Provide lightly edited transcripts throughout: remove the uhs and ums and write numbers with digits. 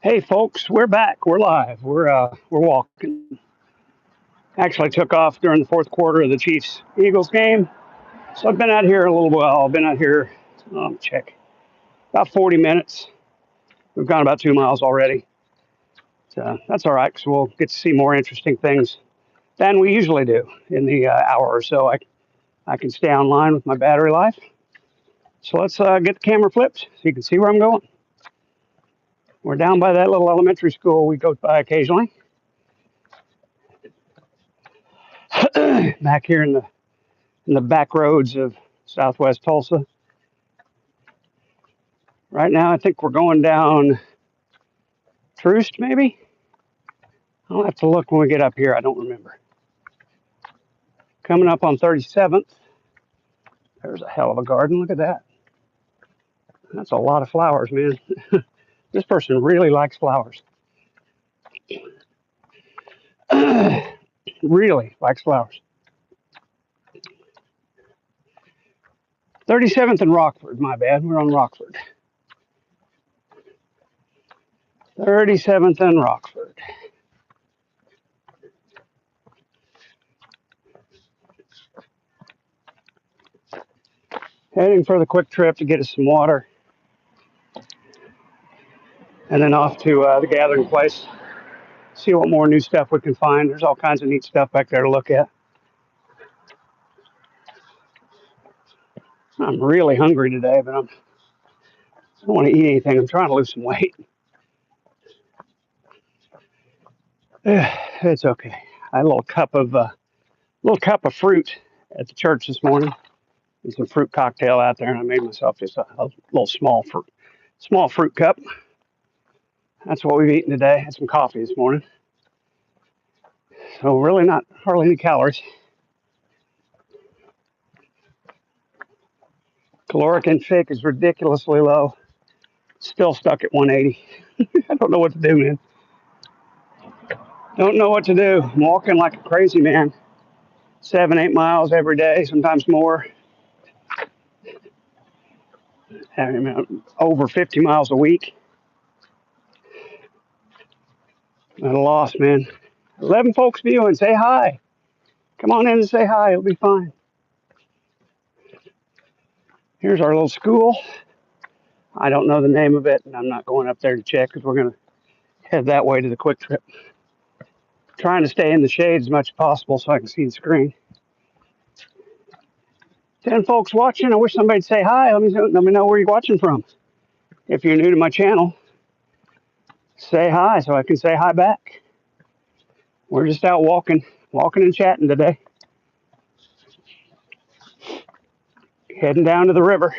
Hey folks, we're back. We're live. We're walking. Actually took off during the fourth quarter of the Chiefs Eagles game. So I've been out here a little while. I've been out here check about 40 minutes. We've gone about 2 miles already. So that's all right because we'll get to see more interesting things than we usually do in the hour or so. I can stay online with my battery life. So let's get the camera flipped so you can see where I'm going. We're down by that little elementary school we go by occasionally. Back here in the back roads of Southwest Tulsa. Right now, I think we're going down Troost, maybe. I'll have to look when we get up here. I don't remember. Coming up on 37th. There's a hell of a garden. Look at that. That's a lot of flowers, man. This person really likes flowers. Really likes flowers. 37th and Rockford, my bad. We're on Rockford. 37th and Rockford. Heading for the quick trip to get us some water. And then off to the gathering place. See what more new stuff we can find. There's all kinds of neat stuff back there to look at. I'm really hungry today, but I don't want to eat anything. I'm trying to lose some weight. It's okay. I had a little cup of fruit at the church this morning. There's some fruit cocktail out there, and I made myself just a little small fruit cup. That's what we've eaten today. Had some coffee this morning. So really not hardly any calories. Caloric intake is ridiculously low. Still stuck at 180. I don't know what to do, man. Don't know what to do. I'm walking like a crazy man. 7, 8 miles every day, sometimes more. Over 50 miles a week. At a loss, man. 11 folks viewing. Say hi. Come on in and say hi. It'll be fine. Here's our little school. I don't know the name of it, and I'm not going up there to check because we're going to head that way to the quick trip. Trying to stay in the shade as much as possible so I can see the screen. 10 folks watching. I wish somebody'd say hi. Let me know where you're watching from. If you're new to my channel, say hi so I can say hi back. We're just out walking and chatting today. Heading down to the river.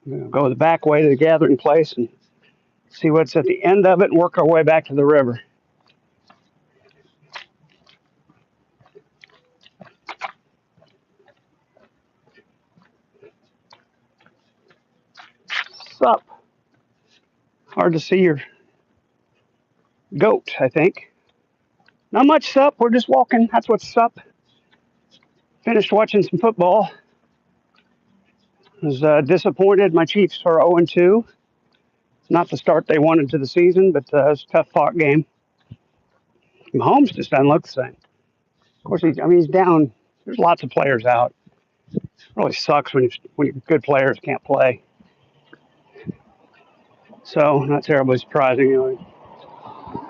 We're going to go the back way to the gathering place and see what's at the end of it and work our way back to the river. Sup? Hard to see your goat, I think. Not much sup. We're just walking. That's what's sup. Finished watching some football. Was disappointed. My Chiefs are 0-2. Not the start they wanted to the season, but it was a tough fought game. Mahomes just doesn't look the same. Of course, he's down. There's lots of players out. It really sucks when good players can't play. So not terribly surprising.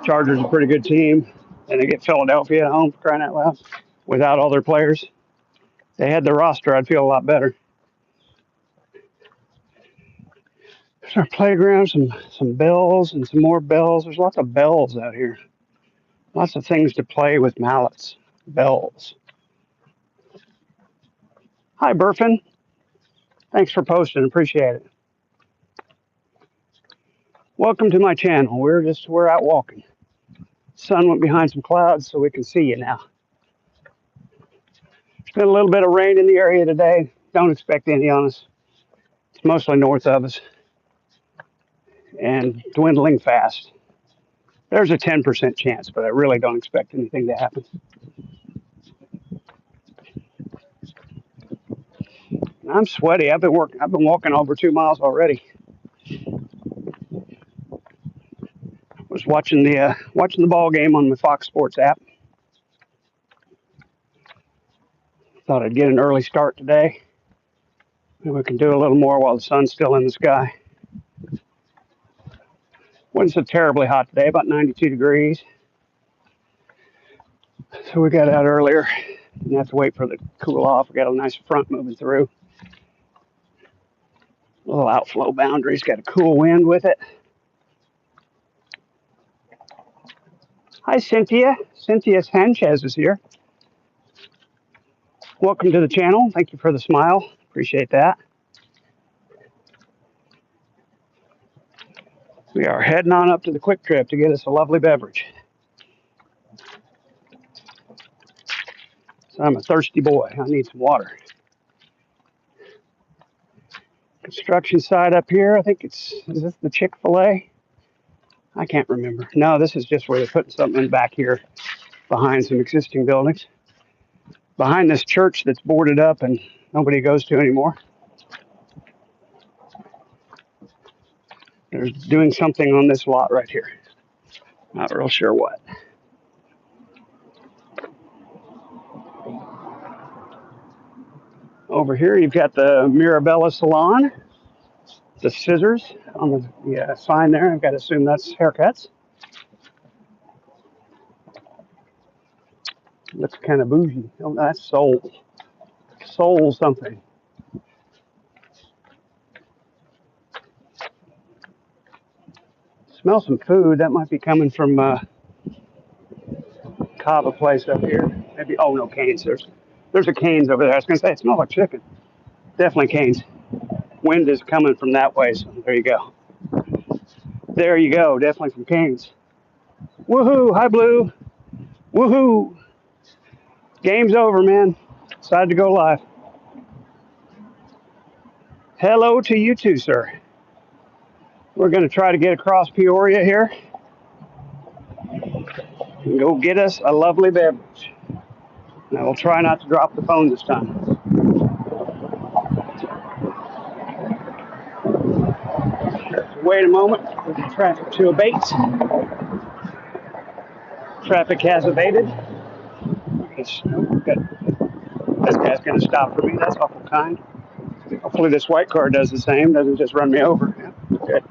Chargers are a pretty good team, and they get Philadelphia at home, for crying out loud, without all their players. If they had the roster, I'd feel a lot better. There's our playground, some bells and some more bells. There's lots of bells out here. Lots of things to play with mallets. Bells. Hi, Burfin. Thanks for posting. Appreciate it. Welcome to my channel. We're out walking. Sun went behind some clouds, so we can see you now. There's been a little bit of rain in the area today. Don't expect any on us. It's mostly north of us and dwindling fast. There's a 10% chance, but I really don't expect anything to happen. I'm sweaty. I've been walking over 2 miles already. watching the ball game on the Fox Sports app. Thought I'd get an early start today. Maybe we can do a little more while the sun's still in the sky. Wasn't so terribly hot today, about 92 degrees. So we got out earlier. Didn't have to wait for the cool off. We got a nice front moving through. A little outflow boundaries. Got a cool wind with it. Hi, Cynthia. Cynthia Sanchez is here. Welcome to the channel. Thank you for the smile. Appreciate that. We are heading on up to the Quick Trip to get us a lovely beverage. So I'm a thirsty boy. I need some water. Construction site up here. I think is this the Chick-fil-A? I can't remember. No, this is just where they're putting something in back here behind some existing buildings. Behind this church that's boarded up and nobody goes to anymore. They're doing something on this lot right here. Not real sure what. Over here, you've got the Mirabella Salon. The scissors on the sign there. I've got to assume that's haircuts. Looks kind of bougie. Oh, that's Soul. Soul something. Smell some food. That might be coming from Cava place up here. Maybe. Oh no, Canes. There's a Canes over there. I was gonna say it smells like chicken. Definitely Canes. Wind is coming from that way. So there you go. There you go. Definitely from Canes. Woohoo! Hi, Blue. Woohoo! Game's over, man. Decided to go live. Hello to you too, sir. We're going to try to get across Peoria here and go get us a lovely beverage. Now, we'll try not to drop the phone this time. Wait a moment for the traffic to abate. Traffic has abated. This guy's going to stop for me. That's awful kind. Hopefully this white car does the same, doesn't just run me over. Yeah, good.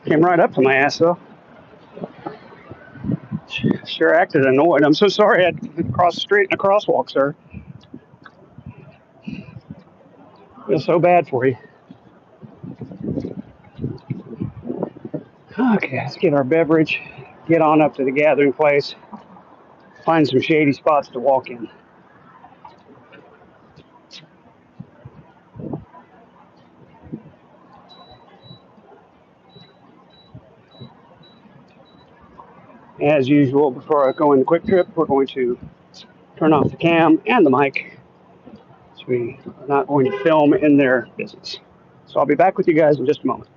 Came right up to my ass, though. Sure acted annoyed. I'm so sorry I had to cross the street in a crosswalk, sir. Feel so bad for you. Okay, let's get our beverage, get on up to the gathering place, find some shady spots to walk in. As usual, before I go in the Quick Trip, we're going to turn off the cam and the mic. So we are not going to film in their business. So I'll be back with you guys in just a moment.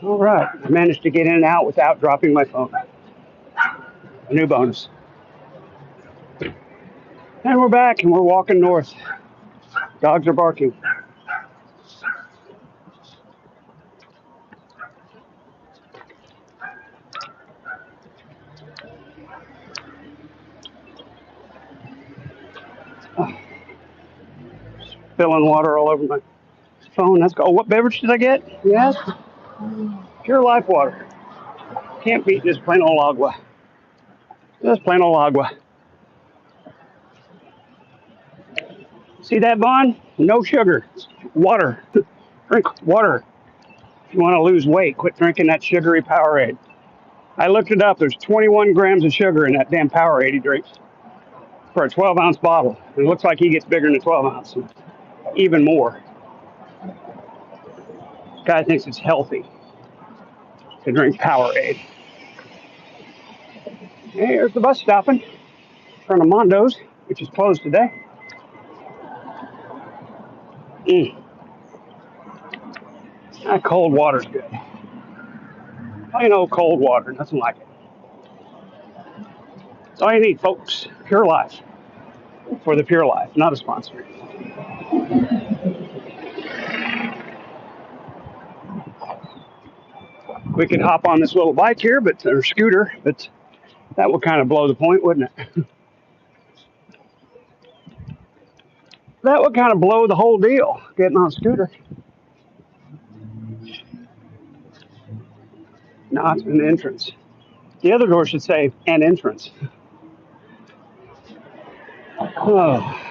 All right, I managed to get in and out without dropping my phone. A new bonus. And we're back and we're walking north. Dogs are barking. Spilling water all over my phone. That's oh, what beverage did I get? Yes, Pure Life water. Can't beat this plain old agua. Just plain old agua. See that, Vaughn? No sugar. Water. Drink water. If you want to lose weight, quit drinking that sugary Powerade. I looked it up. There's 21 grams of sugar in that damn Powerade he drinks for a 12-ounce bottle. It looks like he gets bigger than a 12-ounce. Even more. This guy thinks it's healthy to drink Powerade. Hey, here's the bus stopping in front of Mondo's, which is closed today. That cold water's good. Plain old cold water, nothing like it. That's all you need, folks. Pure Life. For the Pure Life, not a sponsor. We could hop on this little bike here, or scooter, but that would kind of blow the point, wouldn't it? That would kind of blow the whole deal, getting on a scooter. Not an entrance. The other door should say an entrance. Oh.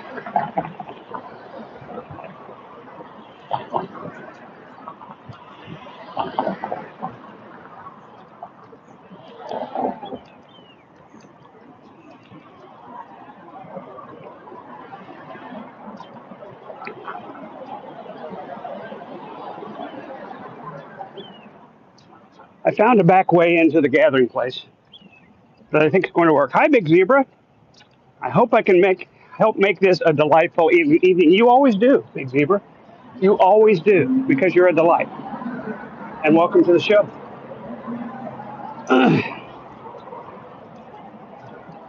I found a back way into the gathering place that I think is going to work. Hi, Big Zebra. I hope I can help make this a delightful evening. You always do, Big Zebra. You always do, because you're a delight. And welcome to the show.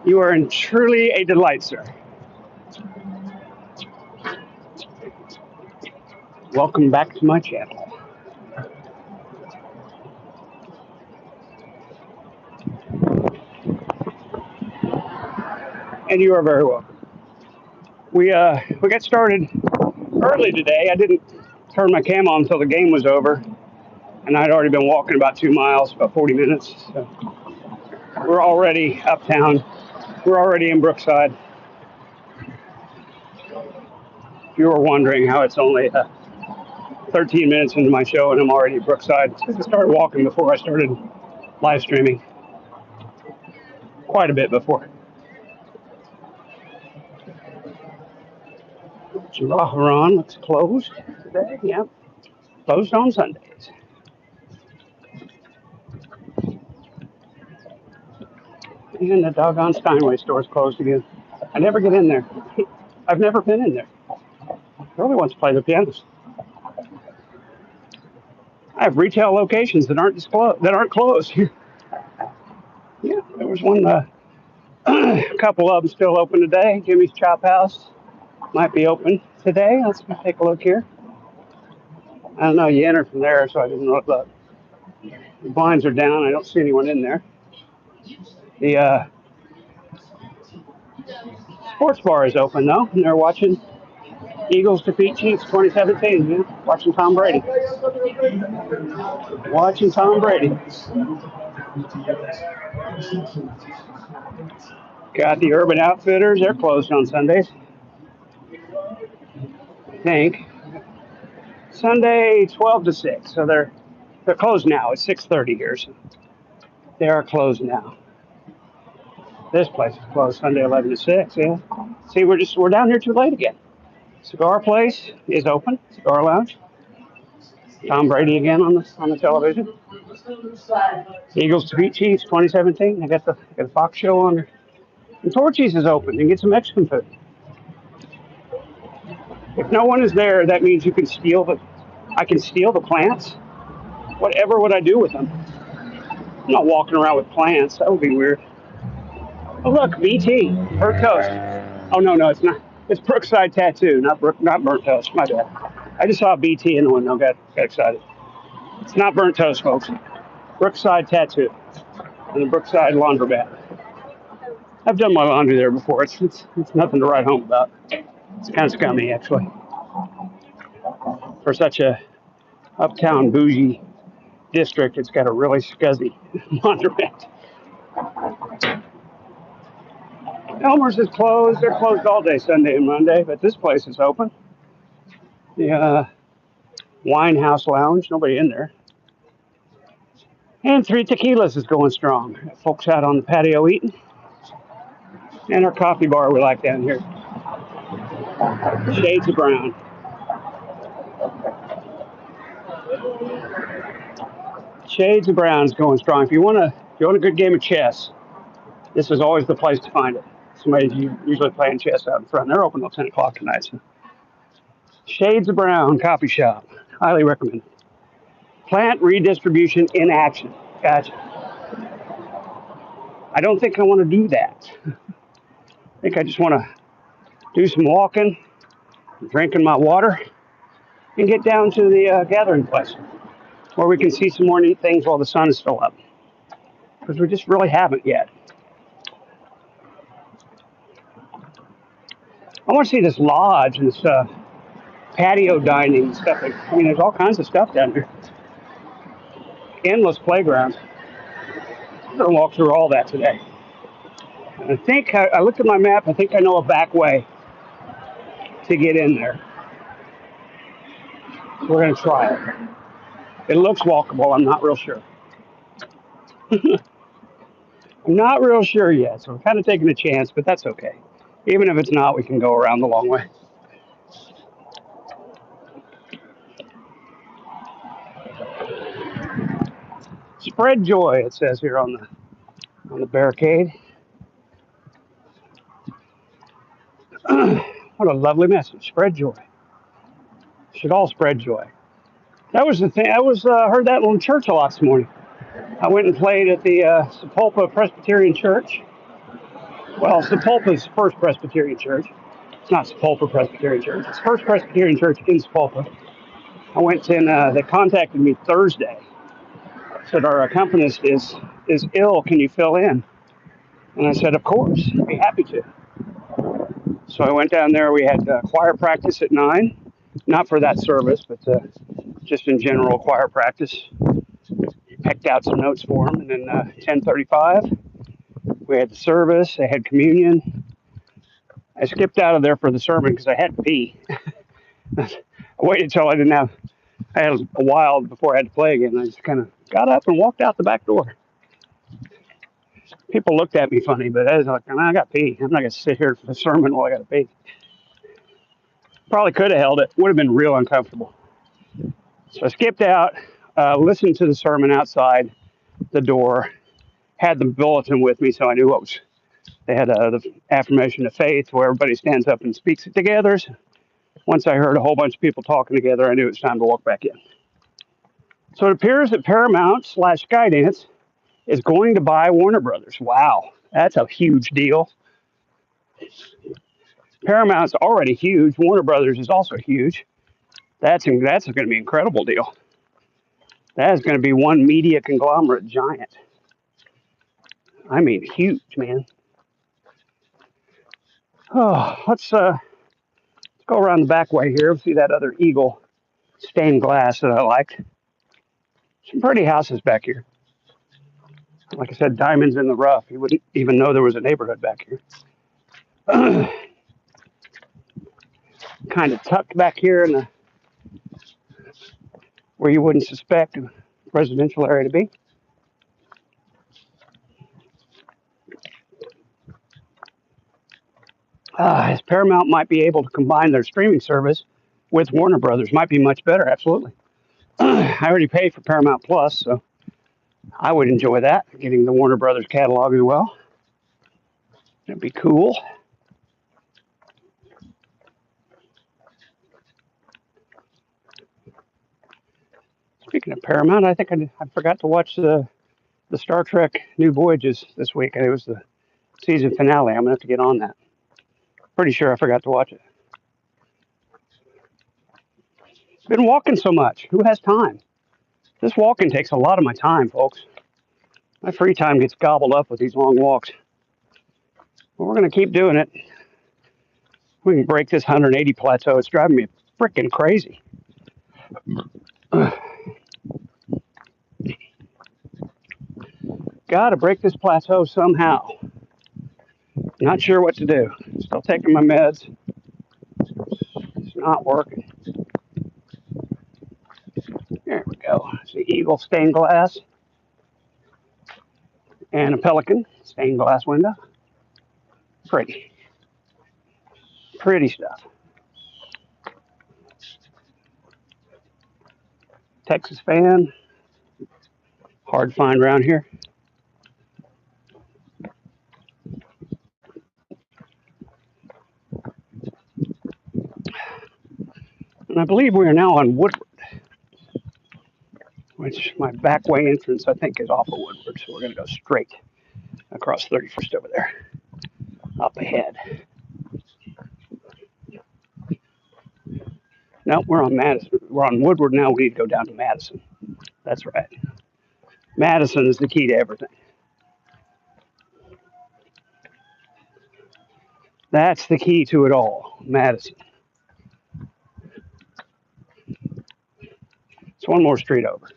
You are truly a delight, sir. Welcome back to my channel. And you are very welcome. We got started early today. I didn't turn my cam on until the game was over, and I'd already been walking about 2 miles, about 40 minutes. So we're already uptown. We're already in Brookside. If you were wondering how it's only 13 minutes into my show and I'm already at Brookside, I started walking before I started live streaming. Quite a bit before. Jiraharan looks closed today. Yep. Closed on Sundays. And the doggone Steinway store's closed again. I never get in there. I've never been in there. I really want to play the pianos. I have retail locations that aren't closed. Yeah, there was one. A couple of them still open today. Jimmy's Chop House might be open today. Let's take a look here. I don't know. You entered from there, so I didn't look up. The blinds are down. I don't see anyone in there. The sports bar is open though, and they're watching Eagles defeat Chiefs 2017. Yeah, watching Tom Brady. Watching Tom Brady. Got the Urban Outfitters. They're closed on Sundays. I think Sunday 12 to 6. So they're closed now. It's 6:30 here. So they are closed now. This place is closed Sunday 11 to 6. Yeah. See, we're down here too late again. Cigar place is open. Cigar Lounge. Tom Brady again on the television. Eagles to beat Chiefs 2017. I got the Fox show on there. And Torchy's is open. And get some Mexican food. If no one is there, that means you can I can steal the plants. Whatever would I do with them? I'm not walking around with plants. That would be weird. Oh look, BT, Burnt Toast. Oh no, it's not. It's Brookside Tattoo, not Burnt Toast. My bad. I just saw BT in the window. Got excited. It's not Burnt Toast, folks. Brookside Tattoo and the Brookside Laundromat. I've done my laundry there before. It's nothing to write home about. It's kind of scummy, actually, for such a uptown bougie district. It's got a really scuzzy laundromat. Elmer's is closed. They're closed all day Sunday and Monday, but this place is open. The Wine House Lounge, nobody in there. And Three Tequilas is going strong. Got folks out on the patio eating. And our coffee bar we like down here. Shades of Brown. Shades of Brown's going strong. If you want a good game of chess, this is always the place to find it. Somebody's usually playing chess out in front. They're open till 10 o'clock tonight. So. Shades of Brown Coffee Shop. Highly recommend. Plant redistribution in action. Gotcha. I don't think I want to do that. I think I just want to do some walking, drinking my water, and get down to the gathering place where we can see some more neat things while the sun is still up. Because we just really haven't yet. I want to see this lodge and this patio dining and stuff. I mean, there's all kinds of stuff down here. Endless playgrounds. I'm going to walk through all that today. And I think I looked at my map. I think I know a back way to get in there. So we're going to try it. It looks walkable. I'm not real sure. I'm not real sure yet, so we're kind of taking a chance, but that's okay. Even if it's not, we can go around the long way. Spread joy, it says here on the barricade. What a lovely message. Spread joy. Should all spread joy. That was the thing. I heard that in church a lot this morning. I went and played at the Sapulpa Presbyterian Church. Well, Sapulpa's First Presbyterian Church. It's not Sapulpa Presbyterian Church. It's First Presbyterian Church in Sapulpa. I went and they contacted me Thursday. Said, our accompanist is ill. Can you fill in? And I said, of course. I'd be happy to. So I went down there. We had choir practice at 9. Not for that service, but just in general choir practice. Picked out some notes for them. And then 10:35, we had the service. They had communion. I skipped out of there for the sermon because I had to pee. I waited till I had a while before I had to play again. I just kind of got up and walked out the back door. People looked at me funny, but I was like, I got to pee. I'm not going to sit here for the sermon while I got to pee. Probably could have held it. Would have been real uncomfortable. So I skipped out, listened to the sermon outside the door, had the bulletin with me so I knew what was. They had the affirmation of faith where everybody stands up and speaks it together. Once I heard a whole bunch of people talking together, I knew it was time to walk back in. So it appears that Paramount/Skydance is going to buy Warner Brothers. Wow, that's a huge deal. Paramount's already huge. Warner Brothers is also huge. That's going to be an incredible deal. That is going to be one media conglomerate giant. I mean, huge, man. Oh, let's go around the back way here. See that other Eagle stained glass that I liked. Some pretty houses back here. Like I said, diamonds in the rough. You wouldn't even know there was a neighborhood back here. Kind of tucked back here in the where you wouldn't suspect a residential area to be. As Paramount might be able to combine their streaming service with Warner Brothers. Might be much better, absolutely. I already pay for Paramount Plus, so I would enjoy that, getting the Warner Brothers catalog as well. That'd be cool. Speaking of Paramount, I think I forgot to watch the Star Trek New Voyages this week. It was the season finale. I'm going to have to get on that. Pretty sure I forgot to watch it. Been walking so much. Who has time? This walking takes a lot of my time, folks. My free time gets gobbled up with these long walks. But we're going to keep doing it. We can break this 180 plateau. It's driving me freaking crazy. Got to break this plateau somehow. Not sure what to do. Still taking my meds. It's not working. There we go. It's the Eagle stained glass and a Pelican stained glass window. Pretty. Pretty stuff. Texas fan. Hard to find around here. And I believe we are now on Woodward, which my back way entrance I think is off of Woodward. So we're going to go straight across 31st over there, up ahead. No, we're on Madison. We're on Woodward now. We need to go down to Madison. That's right. Madison is the key to everything. That's the key to it all, Madison. It's one more street over.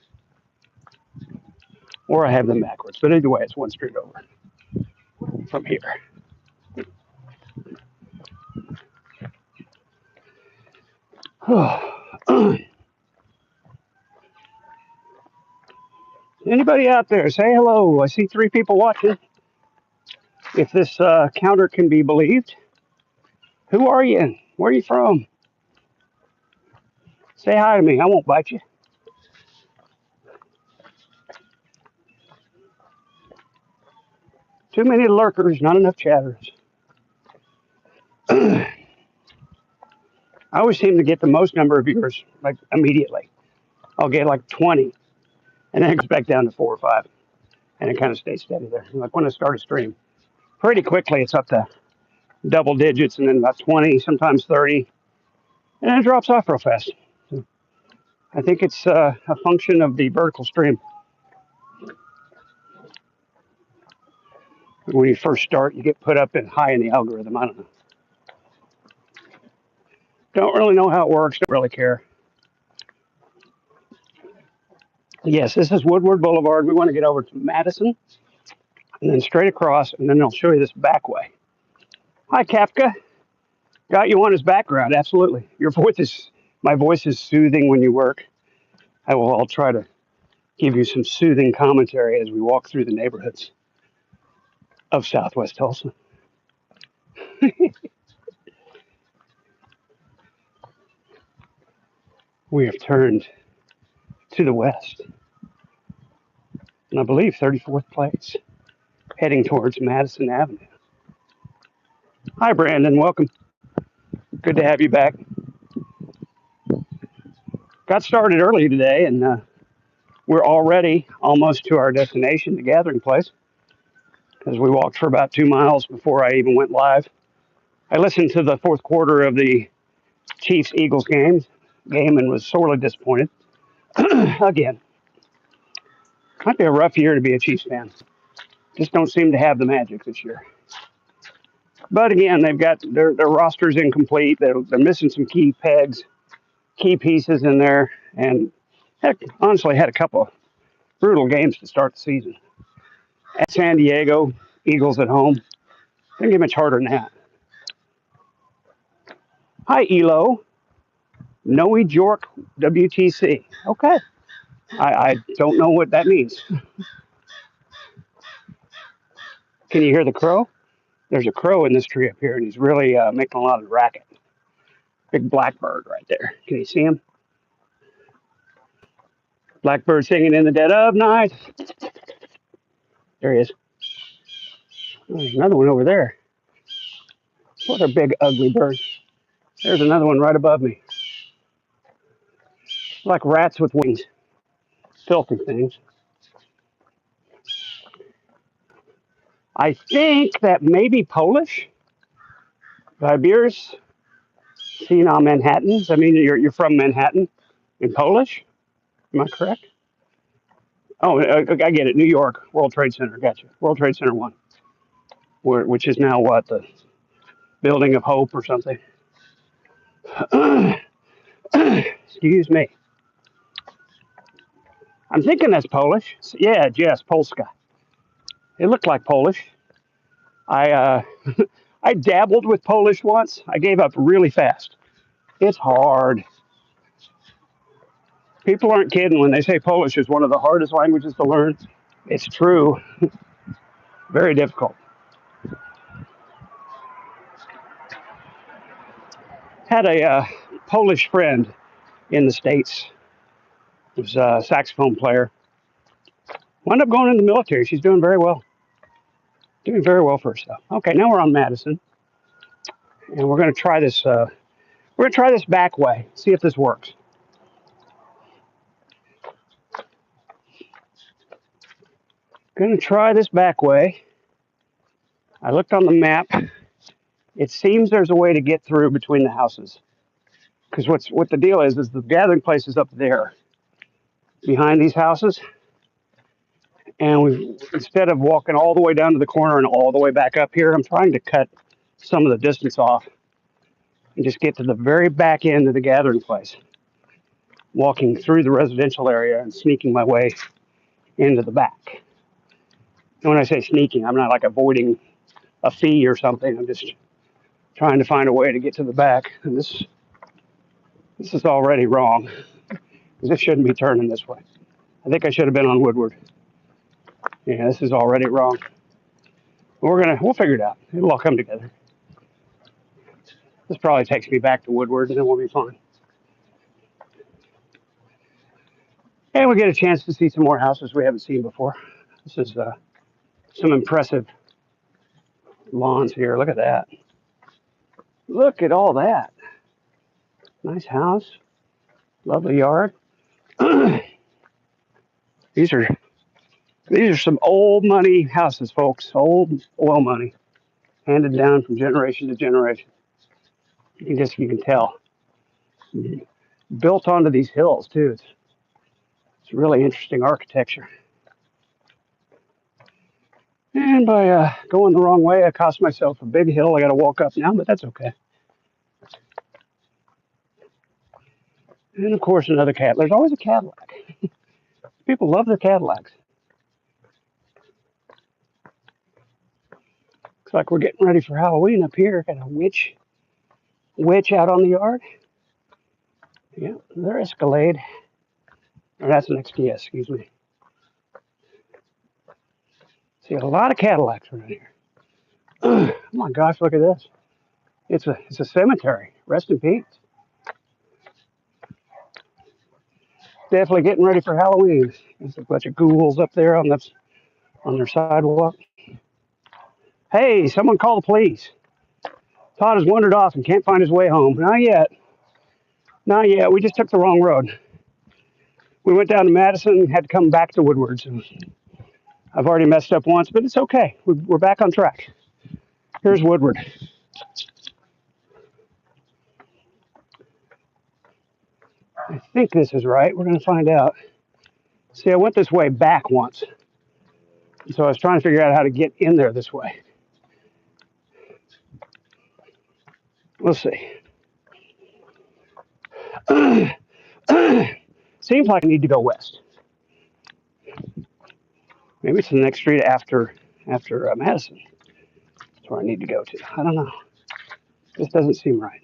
Or I have them backwards. But either way, it's one street over from here. Anybody out there, say hello. I see 3 people watching. If this counter can be believed. Who are you? Where are you from? Say hi to me. I won't bite you. Too many lurkers, not enough chatters. I always seem to get the most number of viewers like immediately. I'll get like 20, and then it goes back down to 4 or 5, and it kind of stays steady there. Like when I start a stream, pretty quickly it's up to double digits, and then about 20, sometimes 30, and then it drops off real fast. So I think it's a function of the vertical stream. When you first start, you get put up in high in the algorithm. I don't know. Don't really know how it works. Don't really care. Yes, this is Woodward Boulevard. We want to get over to Madison and then straight across, and then I'll show you this back way. Hi, Kafka. Got you on his background. Absolutely. My voice is soothing when you work. I'll try to give you some soothing commentary as we walk through the neighborhoods of Southwest Tulsa. We have turned to the west, and I believe 34th Place, heading towards Madison Avenue. Hi, Brandon. Welcome. Good to have you back. Got started early today, and we're already almost to our destination, the gathering place, because we walked for about 2 miles before I even went live. I listened to the fourth quarter of the Chiefs-Eagles game and was sorely disappointed. Again, might be a rough year to be a Chiefs fan. Just don't seem to have the magic this year. But again, they've got their roster's incomplete. They're missing some key pieces in there, and heck, honestly had a couple of brutal games to start the season. At San Diego, Eagles at home. Didn't get much harder than that. Hi, Elo. Noe York WTC. Okay. I don't know what that means. Can you hear the crow? There's a crow in this tree up here, and he's really making a lot of racket. Big blackbird right there. Can you see him? Blackbird singing in the dead of night. There he is. Oh, there's another one over there. What a big, ugly bird. There's another one right above me. Like rats with wings. Filthy things. I think that may be Polish. Vibers. Phenom Manhattans. I mean, you're from Manhattan in Polish. Am I correct? Oh, I get it. New York, World Trade Center. Gotcha. World Trade Center 1. which is now what, the Building of Hope or something. Excuse me. I'm thinking that's Polish. Yeah, yes, Polska. It looked like Polish. I I dabbled with Polish once. I gave up really fast. It's hard. People aren't kidding when they say Polish is one of the hardest languages to learn. It's true. Very difficult. Had a Polish friend in the States. He was a saxophone player. Wound up going in the military. She's doing very well. Doing very well for herself. Okay, now we're on Madison, and we're going to try this. We're going to try this back way. See if this works. Going to try this back way. I looked on the map. It seems there's a way to get through between the houses. Because what the deal is the gathering place is up there, behind these houses, and we instead of walking all the way down to the corner and all the way back up here, I'm trying to cut some of the distance off and just get to the very back end of the gathering place, walking through the residential area and sneaking my way into the back. And when I say sneaking, I'm not like avoiding a fee or something. I'm just trying to find a way to get to the back. And this is already wrong because this shouldn't be turning this way. I think I should have been on Woodward. Yeah, this is already wrong. We'll figure it out. It'll all come together. This probably takes me back to Woodward, and then we'll be fine. And we get a chance to see some more houses we haven't seen before. This is some impressive lawns here. Look at that. Look at all that. Nice house. Lovely yard. These are some old money houses, folks. Old oil money, handed down from generation to generation. You can tell. Built onto these hills too. It's really interesting architecture. And by going the wrong way, I cost myself a big hill. I got to walk up now, but that's okay. And of course, another cat. There's always a Cadillac. People love their Cadillacs. Looks like we're getting ready for Halloween up here. Got a witch out on the yard. Yeah, their Escalade. Or that's an XTS, excuse me. See a lot of Cadillacs around here. Oh my gosh, look at this. It's a cemetery. Rest in peace. Definitely getting ready for Halloween. There's a bunch of ghouls up there on their sidewalk. Hey, someone call the police. Todd has wandered off and can't find his way home. Not yet. Not yet. We just took the wrong road. We went down to Madison and had to come back to Woodward. So I've already messed up once, but it's okay. We're back on track. Here's Woodward. I think this is right. We're going to find out. See, I went this way back once. So I was trying to figure out how to get in there this way. We'll see. Seems like I need to go west. Maybe it's the next street after Madison. That's where I need to go to. I don't know. This doesn't seem right.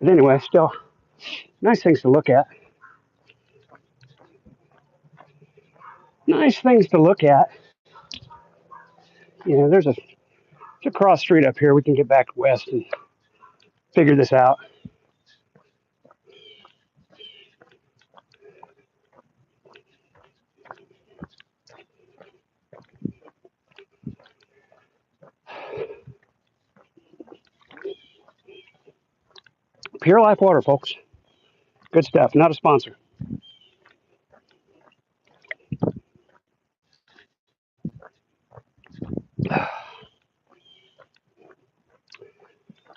But anyway, still nice things to look at. Nice things to look at. You know, there's a cross street up here. We can get back west and figure this out. Pure Life water, folks. Good stuff. Not a sponsor.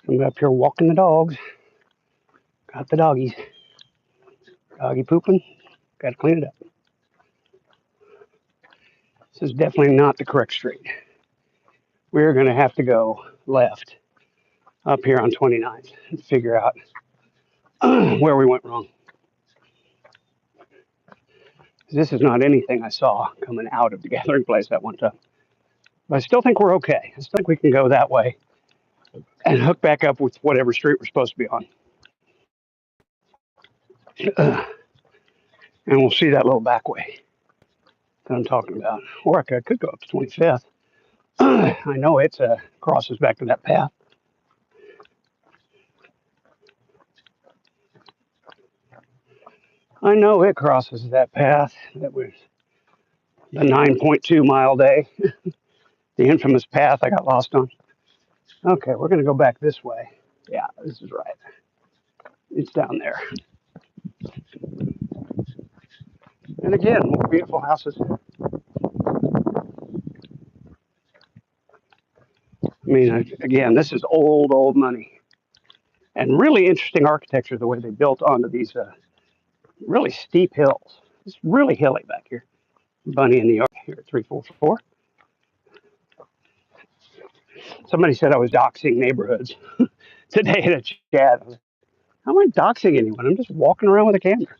I'm up here walking the dogs. Got the doggies. Doggy pooping. Got to clean it up. This is definitely not the correct street. We're going to have to go left up here on 29th and figure out where we went wrong. This is not anything I saw coming out of the gathering place that one time. But I still think we're okay. I still think we can go that way and hook back up with whatever street we're supposed to be on. And we'll see that little back way that I'm talking about. Or I could go up to 25th. I know it crosses back to that path. I know it crosses that path. That was the 9.2 mile day, the infamous path I got lost on. Okay, we're going to go back this way. Yeah, this is right. It's down there. And again, more beautiful houses. I mean, again, this is old money. And really interesting architecture, the way they built onto these really steep hills. It's really hilly back here. Bunny in New York here at 344. Somebody said I was doxing neighborhoods today in a chat. How am I doxing anyone? I'm just walking around with a camera.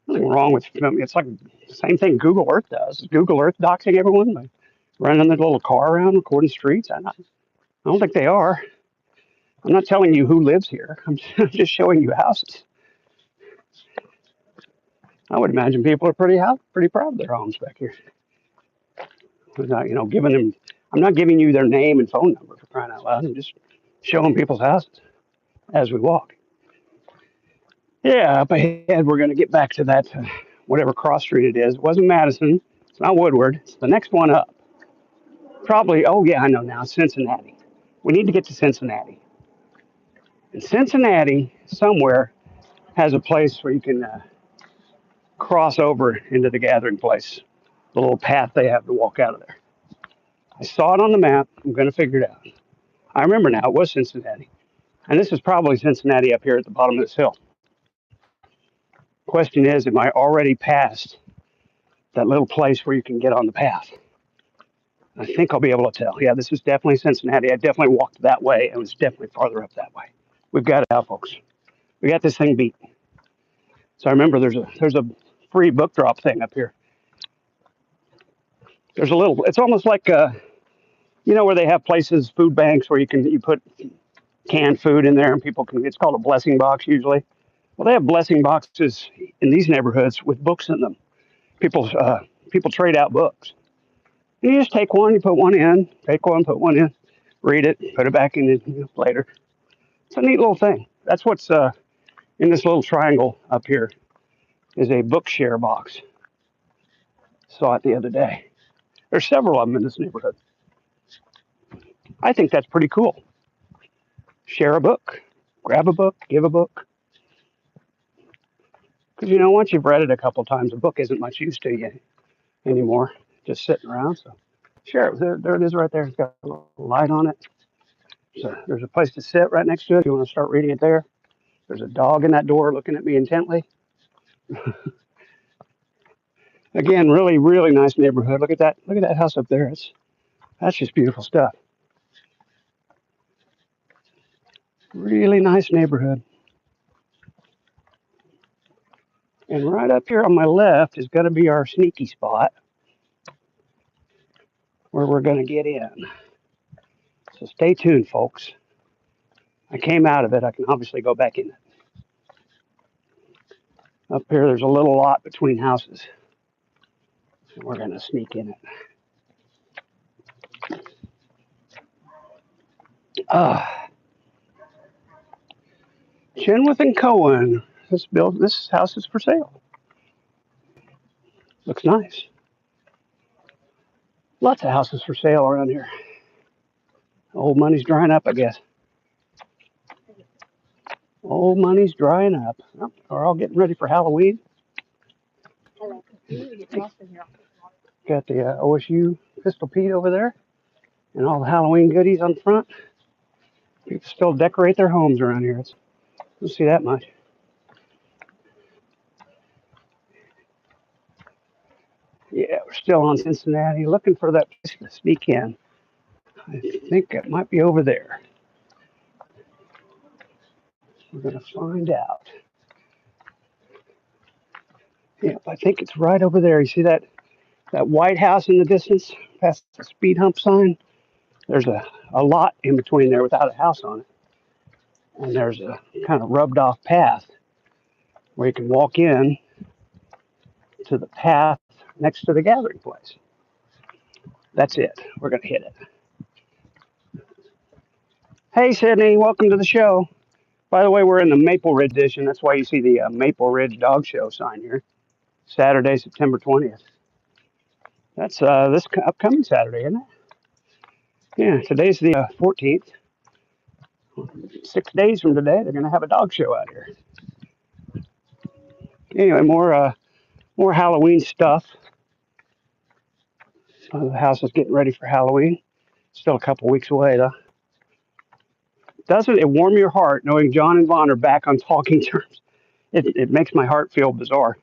Nothing wrong with it's like the same thing Google Earth does. Is Google Earth doxing everyone by running their little car around recording streets? I don't think they are. I'm not telling you who lives here. I'm just showing you houses. I would imagine people are pretty proud of their homes back here. I'm not, giving them. I'm not giving you their name and phone number for crying out loud. I'm just showing people's houses as we walk. Yeah, up ahead we're going to get back to that whatever cross street it is. It wasn't Madison. It's not Woodward. It's the next one up. Probably. Oh yeah, I know now. Cincinnati. We need to get to Cincinnati. And Cincinnati somewhere has a place where you can cross over into the gathering place. The little path they have to walk out of there. I saw it on the map. I'm going to figure it out. I remember now. It was Cincinnati. And this is probably Cincinnati up here at the bottom of this hill. Question is, am I already past that little place where you can get on the path? I think I'll be able to tell. Yeah, this is definitely Cincinnati. I definitely walked that way, and it's definitely farther up that way. We've got it out, folks. We got this thing beat. So I remember there's a free book drop thing up here. There's a little. It's almost like where they have places, food banks, where you put canned food in there, and people can. It's called a blessing box usually. Well, they have blessing boxes in these neighborhoods with books in them. People trade out books. You just take one, you put one in, take one, put one in, read it, put it back in later. It's a neat little thing. That's what's in this little triangle up here is a bookshare box. Saw it the other day. There's several of them in this neighborhood. I think that's pretty cool. Share a book, grab a book, give a book. Because once you've read it a couple times, a book isn't much use to you anymore, just sitting around. So share it. There it is right there. It's got a little light on it. So there's a place to sit right next to it if you want to start reading it there. There's a dog in that door looking at me intently. Again, really, really nice neighborhood. Look at that. Look at that house up there. That's just beautiful stuff. Really nice neighborhood. And right up here on my left is going to be our sneaky spot where we're going to get in. So stay tuned, folks. I came out of it. I can obviously go back in it. Up here, there's a little lot between houses. And we're going to sneak in it. Chenoweth and Cohen. This house is for sale. Looks nice. Lots of houses for sale around here. Old money's drying up, I guess. Old money's drying up. Oh, we're all getting ready for Halloween. Got the OSU Pistol Pete over there and all the Halloween goodies on the front. People still decorate their homes around here. Don't see that much. Yeah, we're still on Cincinnati, looking for that place to sneak in. I think it might be over there. We're going to find out. Yep, I think it's right over there. You see that White House in the distance, past the speed hump sign? There's a lot in between there without a house on it. And there's a kind of rubbed off path where you can walk in to the path next to the gathering place. That's it. We're going to hit it. Hey, Sydney, welcome to the show. By the way, we're in the Maple Ridge edition. That's why you see the Maple Ridge Dog Show sign here. Saturday, September 20th. That's this upcoming Saturday, isn't it? Yeah, today's the 14th. 6 days from today, they're going to have a dog show out here. Anyway, more Halloween stuff. The house is getting ready for Halloween. Still a couple weeks away, though. Doesn't it warm your heart knowing John and Vaughn are back on talking terms? It makes my heart feel bizarre.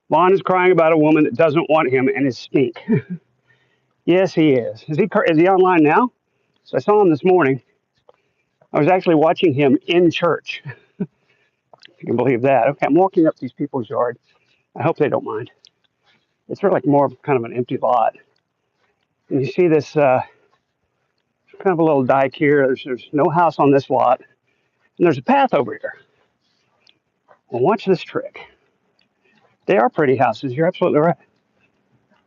Vaughn is crying about a woman that doesn't want him and his stink. Yes, he is. Is he online now? So I saw him this morning. I was actually watching him in church. If you can believe that. Okay, I'm walking up these people's yard. I hope they don't mind. It's sort of like more of kind of an empty lot. And you see this kind of a little dike here. There's no house on this lot. And there's a path over here. Well, watch this trick. They are pretty houses. You're absolutely right.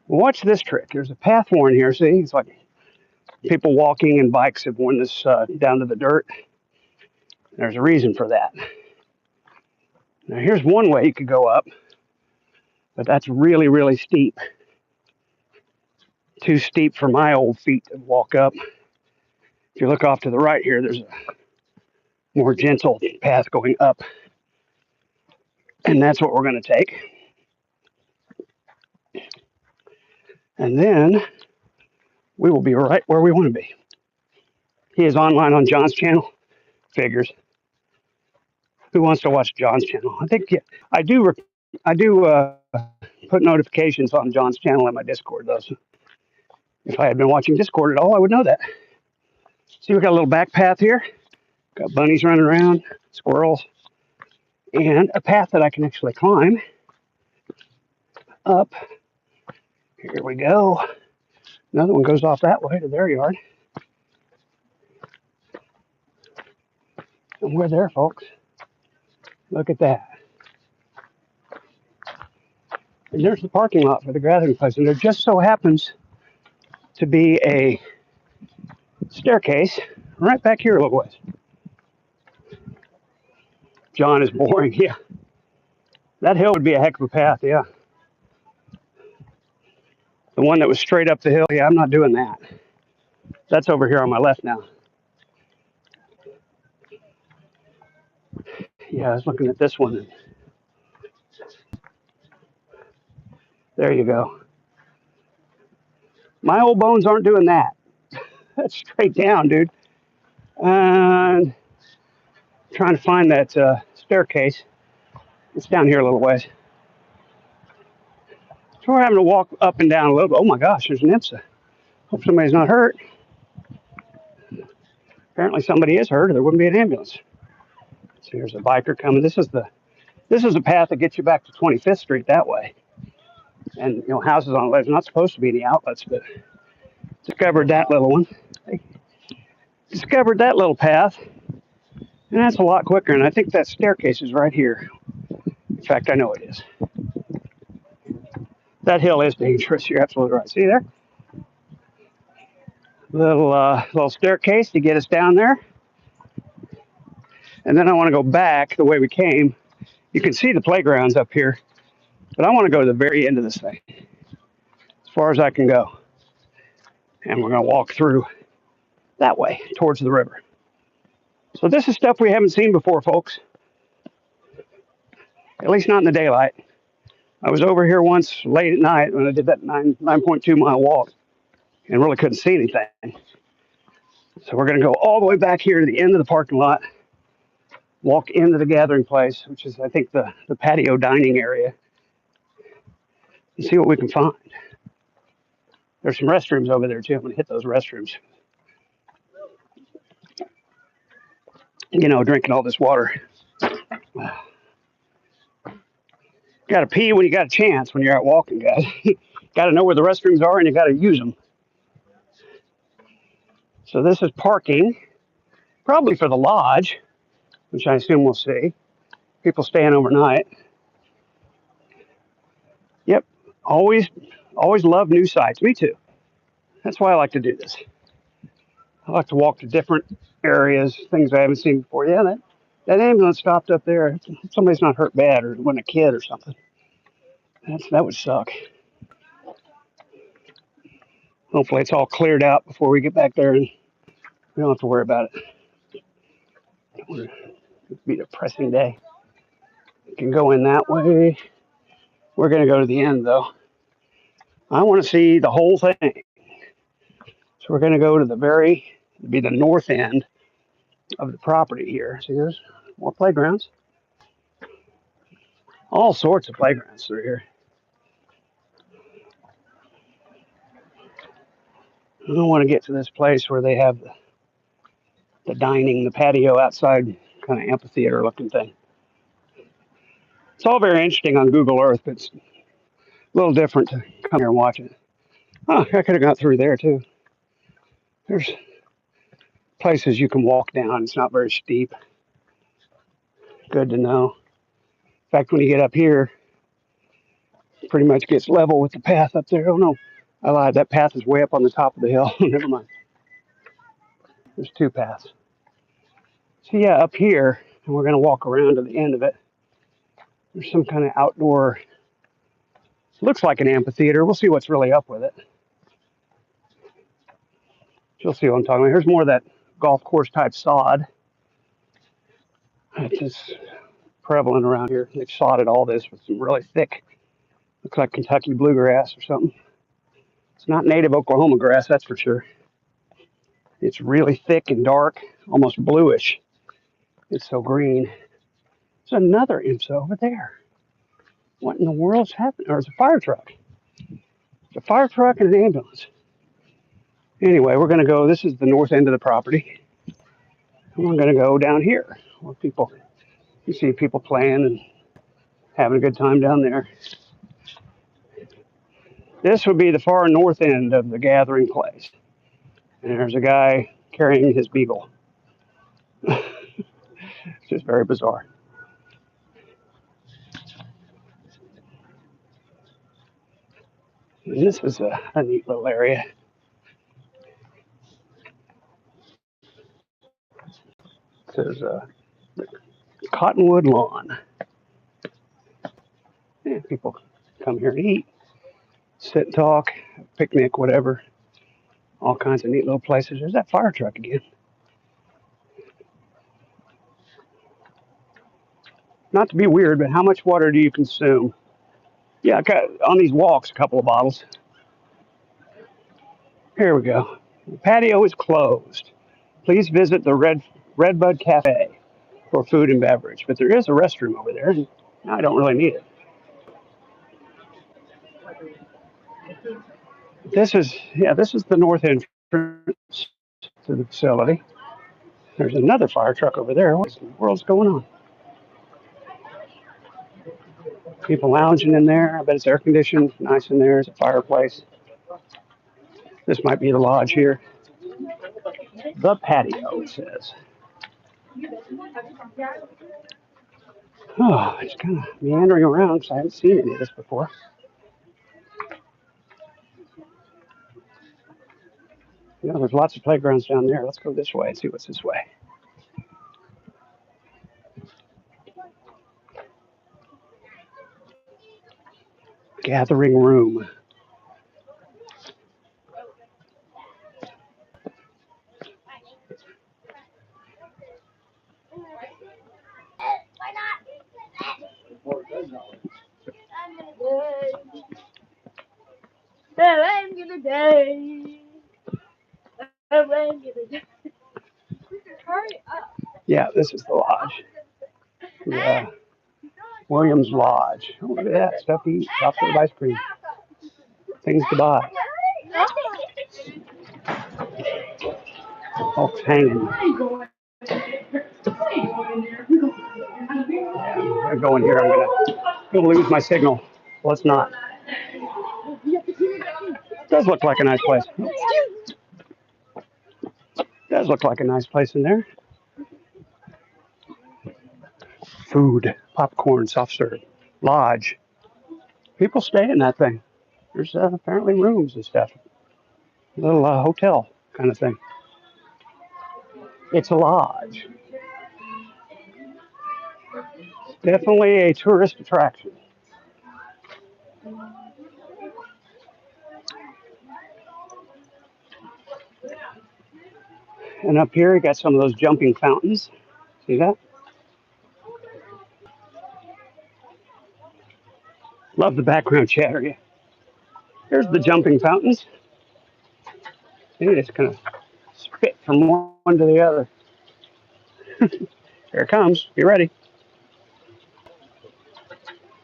Well, watch this trick. There's a path worn here. See, it's like people walking and bikes have worn this down to the dirt. There's a reason for that. Now, here's one way you could go up, but that's really, really steep. Too steep for my old feet to walk up. If you look off to the right here, there's a more gentle path going up. And that's what we're going to take. And then we will be right where we want to be. He is online on John's channel. Figures. Who wants to watch John's channel? I think I do. I do put notifications on John's channel in my Discord, though. So if I had been watching Discord at all, I would know that. See, we got a little back path here. Got bunnies running around, squirrels, and a path that I can actually climb up. Here we go. Another one goes off that way to their yard. And we're there, folks. Look at that. And there's the parking lot for the gathering place. And there just so happens to be a staircase right back here a little ways. John is boring, yeah. That hill would be a heck of a path, yeah. The one that was straight up the hill, yeah, I'm not doing that. That's over here on my left now. Yeah, I was looking at this one. There you go. My old bones aren't doing that. That's straight down, dude. And trying to find that staircase. It's down here a little ways. So we're having to walk up and down a little bit. Oh my gosh, there's an IMSA. Hope somebody's not hurt. Apparently somebody is hurt or there wouldn't be an ambulance. So here's a biker coming. This is a path that gets you back to 25th Street that way. And you know, houses on it. There's not supposed to be any outlets, but discovered that little one. Discovered that little path. And that's a lot quicker. And I think that staircase is right here. In fact, I know it is. That hill is dangerous. You're absolutely right. See there? Little staircase to get us down there. And then I want to go back the way we came. You can see the playgrounds up here. But I want to go to the very end of this thing. As far as I can go. And we're going to walk through that way towards the river. So this is stuff we haven't seen before, folks. At least not in the daylight. I was over here once late at night when I did that 9.2 mile walk and really couldn't see anything. So we're going to go all the way back here to the end of the parking lot, walk into the gathering place, which is, I think, the patio dining area. and see what we can find. There's some restrooms over there too. I'm gonna hit those restrooms. Drinking all this water. Got to pee when you got a chance when you're out walking, guys. Got to know where the restrooms are and you got to use them. So this is parking, probably for the lodge, which I assume we'll see. People staying overnight. Yep, always love new sites. Me too. That's why I like to do this. I like to walk to different areas, things I haven't seen before. Yeah, that ambulance stopped up there. Somebody's not hurt bad or wasn't a kid or something. That would suck. Hopefully it's all cleared out before we get back there and we don't have to worry about it. It'll be a depressing day. We can go in that way. We're going to go to the end though. I want to see the whole thing. So we're going to go to the north end of the property here. See, there's more playgrounds. All sorts of playgrounds through here. I don't want to get to this place where they have the dining, the patio outside, kind of amphitheater looking thing. It's all very interesting on Google Earth, but it's a little different to come here and watch it. Oh, I could have got through there too. There's places you can walk down. It's not very steep. Good to know. In fact, when you get up here, it pretty much gets level with the path up there. Oh no, I lied. That path is way up on the top of the hill. Never mind. There's two paths. So yeah, up here, and we're going to walk around to the end of it. There's some kind of outdoor, looks like an amphitheater. We'll see what's really up with it. You'll see what I'm talking about. Here's more of that golf course type sod. It's just prevalent around here. They've sodded all this with some really thick, looks like Kentucky bluegrass or something. It's not native Oklahoma grass, that's for sure. It's really thick and dark, almost bluish. It's so green. There's another IMSA over there. What in the world's happening? Or it's a fire truck. It's a fire truck and an ambulance. Anyway, we're going to go, this is the north end of the property. And we're going to go down here where you see people playing and having a good time down there. This would be the far north end of the gathering place. And there's a guy carrying his beagle. It's just very bizarre. And this is a neat little area. It says Cottonwood Lawn. Yeah, people come here and eat, sit and talk, picnic, whatever. All kinds of neat little places. There's that fire truck again. Not to be weird, but how much water do you consume? Yeah, on these walks, a couple of bottles. Here we go. The patio is closed. Please visit the Redbud Cafe for food and beverage. But there is a restroom over there, and I don't really need it. This is the north entrance to the facility. There's another fire truck over there. What in the world's going on? People lounging in there. I bet it's air conditioned, nice in there. It's a fireplace. This might be the lodge here. The patio, it says. Oh, it's kind of meandering around because I haven't seen any of this before. There's lots of playgrounds down there. Let's go this way and see what's this way. Gathering room. Yeah, this is the lodge. Yeah. Williams Lodge. Oh, look at that. Stuff to eat. Chocolate ice cream. things to buy. Folks hanging. I'm gonna go in here. I'm gonna lose my signal. Well, it's not. It does look like a nice place. Does look like a nice place in there. Food, popcorn, soft serve, lodge. People stay in that thing. There's apparently rooms and stuff. A little hotel kind of thing. It's a lodge. Definitely a tourist attraction. And up here, you got some of those jumping fountains. See that? Love the background chatter. Yeah. Here's the jumping fountains. You just kind of spit from one to the other. Here it comes. Be ready.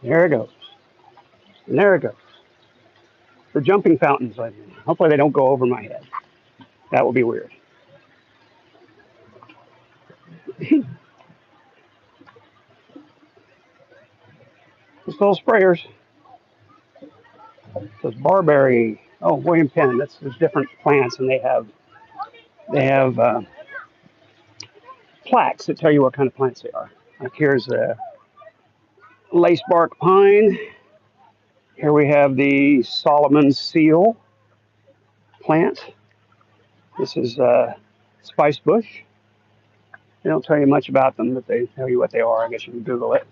There it goes. And there it goes. The jumping fountains. Hopefully they don't go over my head. That would be weird. Just little sprayers. Those barberry. Oh, William Penn. There's different plants, and they have plaques that tell you what kind of plants they are. Like here's a lacebark pine. Here we have the Solomon seal plant. This is spice bush. They don't tell you much about them, but they tell you what they are. I guess you can Google it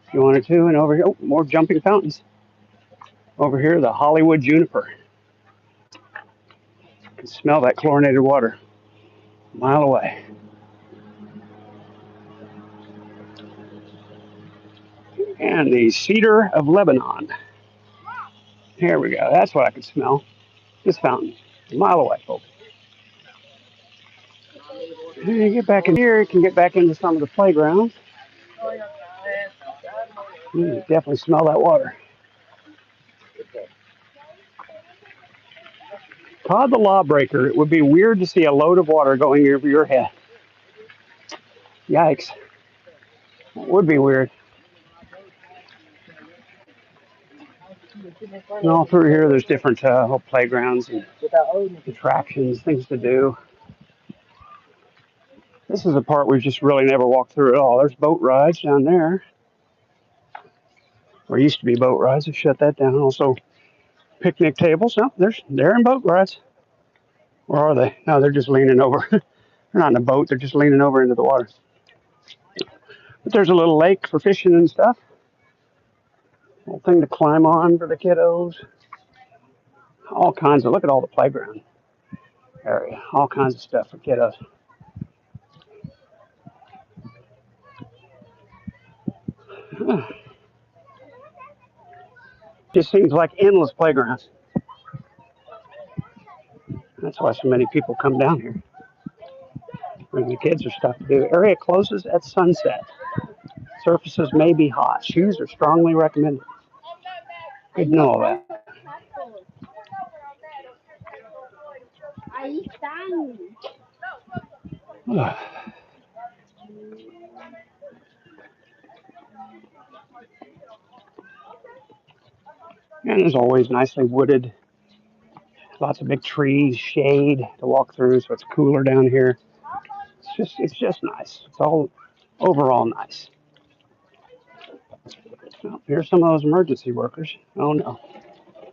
if you wanted to. And over here, oh, more jumping fountains. Over here, the Hollywood juniper. You can smell that chlorinated water a mile away. And the cedar of Lebanon. Here we go. That's what I can smell. This fountain, a mile away, folks. And you get back in here, you can get back into some of the playgrounds. You definitely smell that water. Todd the Lawbreaker, it would be weird to see a load of water going over your head. Yikes. It would be weird. And all through here, there's different playgrounds and attractions, things to do. This is a part we've just really never walked through at all. There's boat rides down there. There used to be boat rides. They shut that down. Also, picnic tables. No, they're in boat rides. Where are they? No, they're just leaning over. They're not in a boat. They're just leaning over into the water. But there's a little lake for fishing and stuff. Little thing to climb on for the kiddos. All kinds of, look at all the playground area. All kinds of stuff for kiddos. Just seems like endless playgrounds. That's why so many people come down here. Bring the kids are stuff to do. Area closes at sunset. Surfaces may be hot. Shoes are strongly recommended. Good to know all that. And there's always nicely wooded. Lots of big trees, shade to walk through, so it's cooler down here. It's just nice. It's all overall nice. Well, here's some of those emergency workers. Oh no.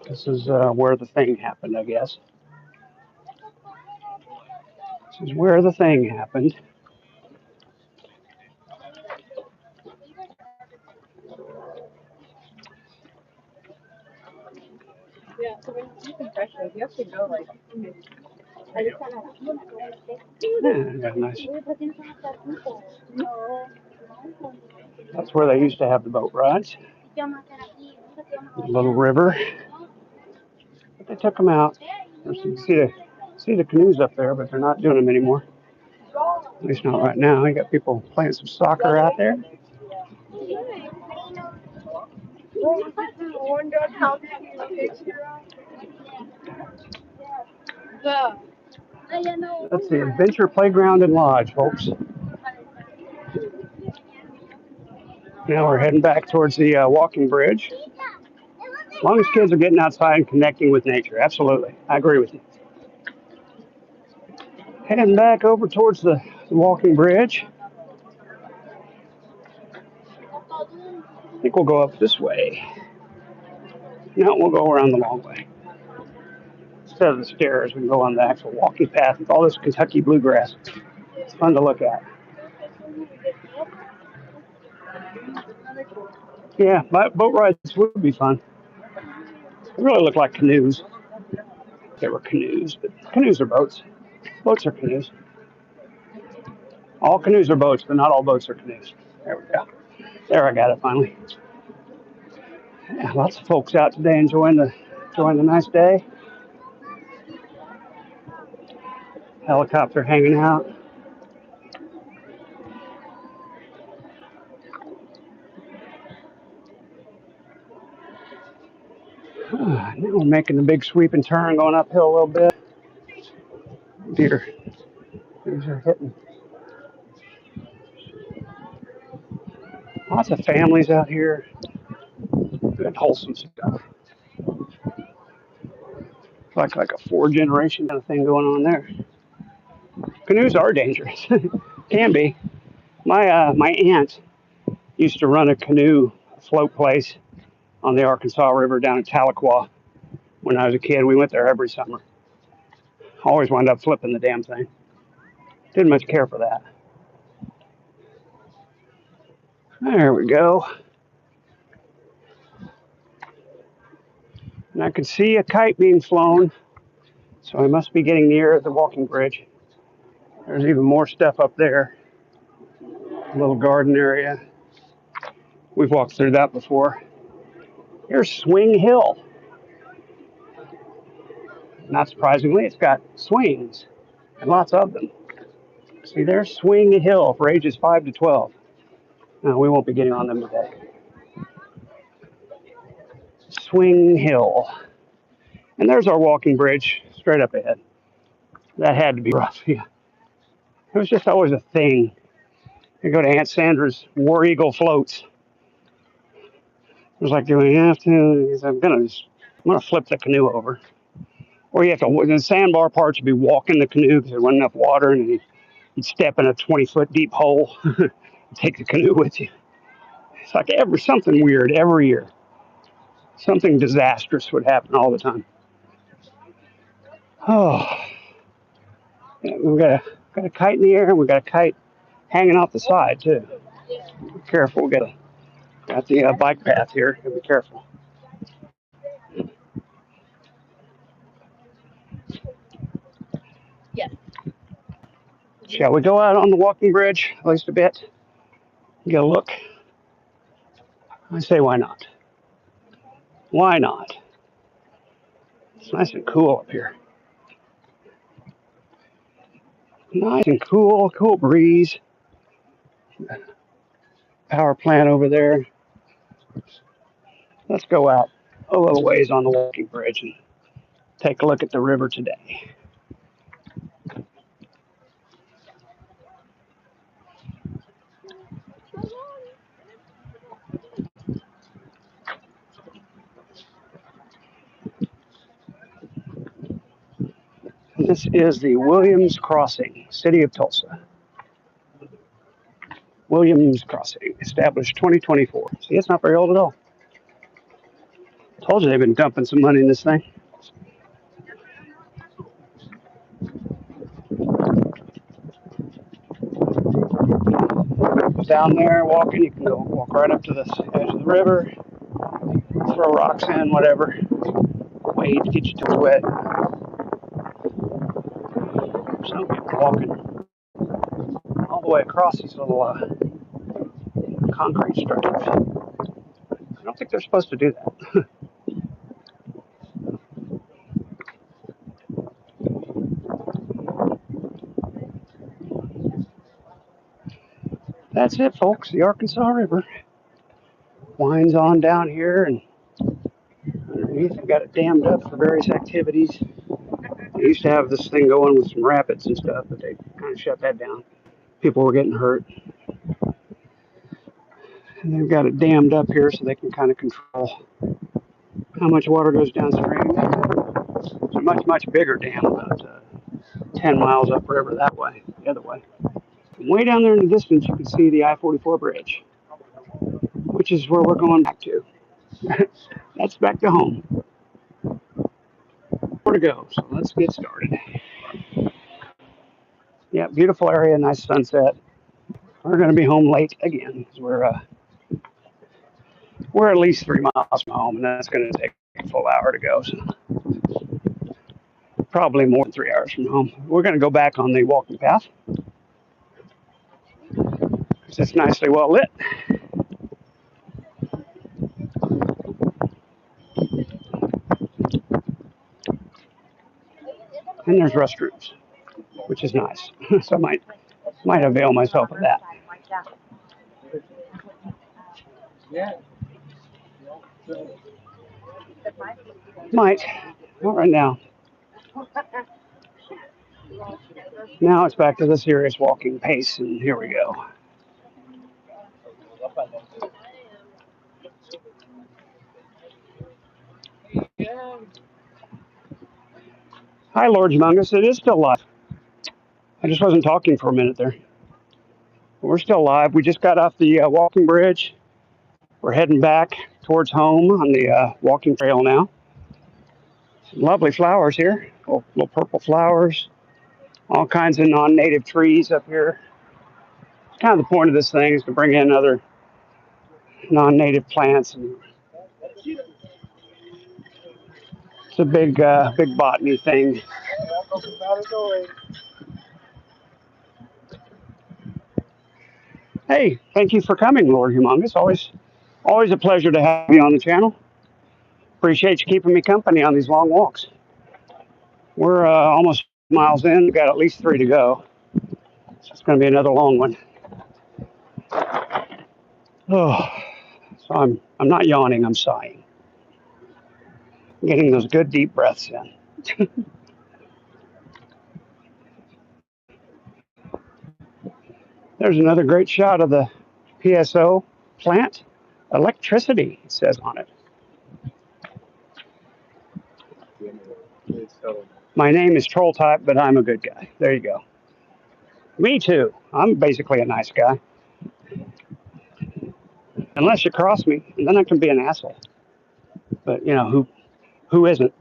This is where the thing happened, I guess. This is where the thing happened. Yeah, so when you confess, you have to go like. Yeah, nice. That's where they used to have the boat rides. A little river. But they took them out. You can see the canoes up there, but they're not doing them anymore. At least not right now. You got people playing some soccer out there. That's the Adventure Playground and Lodge, folks. Now we're heading back towards the walking bridge. As long as kids are getting outside and connecting with nature, absolutely. I agree with you. Heading back over towards the walking bridge. I think we'll go up this way. No, we'll go around the long way. Instead of the stairs, we can go on the actual walking path with all this Kentucky bluegrass. It's fun to look at. Yeah, boat rides would be fun. They really look like canoes. They were canoes, but canoes are boats. Boats are canoes. All canoes are boats, but not all boats are canoes. There we go. There, I got it finally. Yeah, lots of folks out today enjoying the nice day. Helicopter hanging out. Now we're making the big sweeping turn, going uphill a little bit. Deer. These are hitting. Lots of families out here. Good wholesome stuff. Like a 4 generation kind of thing going on there. Canoes are dangerous. Can be. My aunt used to run a canoe float place on the Arkansas River down in Tahlequah. When I was a kid, we went there every summer. Always wound up flipping the damn thing. Didn't much care for that. There we go. And I could see a kite being flown, so I must be getting near the walking bridge. There's even more stuff up there. A little garden area. We've walked through that before. Here's Swing Hill. Not surprisingly, it's got swings, and lots of them. See, there's Swing Hill for ages 5 to 12. No, we won't be getting on them today. Swing Hill. And there's our walking bridge straight up ahead. That had to be rough, yeah. It was just always a thing. You go to Aunt Sandra's War Eagle floats. It was like, do we have to? I'm gonna flip the canoe over. Or you have to, the sandbar parts, you'd be walking the canoe because there wasn't enough water, and you'd step in a 20-foot deep hole, take the canoe with you. It's like something weird every year. Something disastrous would happen all the time. Oh, yeah, we've got a kite in the air, and we've got a kite hanging off the side too. Be careful, we got the bike path here. Be careful. Yes. Shall we go out on the walking bridge at least a bit? Get a look. I say, why not? Why not? It's nice and cool up here. Nice and cool breeze. Power plant over there. Let's go out a little ways on the walking bridge and take a look at the river today. This is the Williams Crossing, City of Tulsa. Williams Crossing, established 2024. See, it's not very old at all. Told you they've been dumping some money in this thing. Down there walking, you can go walk right up to the edge of the river, throw rocks in, whatever. Wade to get your toes wet. Some people walking all the way across these little concrete structures. I don't think they're supposed to do that. That's it, folks. The Arkansas River winds on down here, and underneath we've got it dammed up for various activities. They used to have this thing going with some rapids and stuff, but they kind of shut that down. People were getting hurt. And they've got it dammed up here so they can kind of control how much water goes downstream. It's a much, much bigger dam, about 10 miles upriver that way, the other way. And way down there in the distance, you can see the I-44 bridge, which is where we're going back to. That's back to home. More to go, so let's get started. Yeah, beautiful area, nice sunset. We're going to be home late again because we're at least 3 miles from home, and that's going to take a full hour to go. So probably more than 3 hours from home. We're going to go back on the walking path because it's nicely well lit. And there's restrooms, which is nice. So I might avail myself of that. Might. Not right now. Now it's back to the serious walking pace, and here we go. Hi, Lord Humongous. It is still live. I just wasn't talking for a minute there. We're still live. We just got off the walking bridge. We're heading back towards home on the walking trail now. Some lovely flowers here. Little purple flowers. All kinds of non-native trees up here. Kind of the point of this thing is to bring in other non-native plants. And it's a big botany thing. Hey, thank you for coming, Lord Humongous. Always a pleasure to have you on the channel. Appreciate you keeping me company on these long walks. We're almost miles in. We've got at least 3 to go. So it's going to be another long one. Oh, so I'm not yawning. I'm sighing. Getting those good deep breaths in. There's another great shot of the PSO plant. Electricity, it says on it. My name is Troll Type, but I'm a good guy. There you go. Me too. I'm basically a nice guy. Unless you cross me, and then I can be an asshole. But you know who isn't?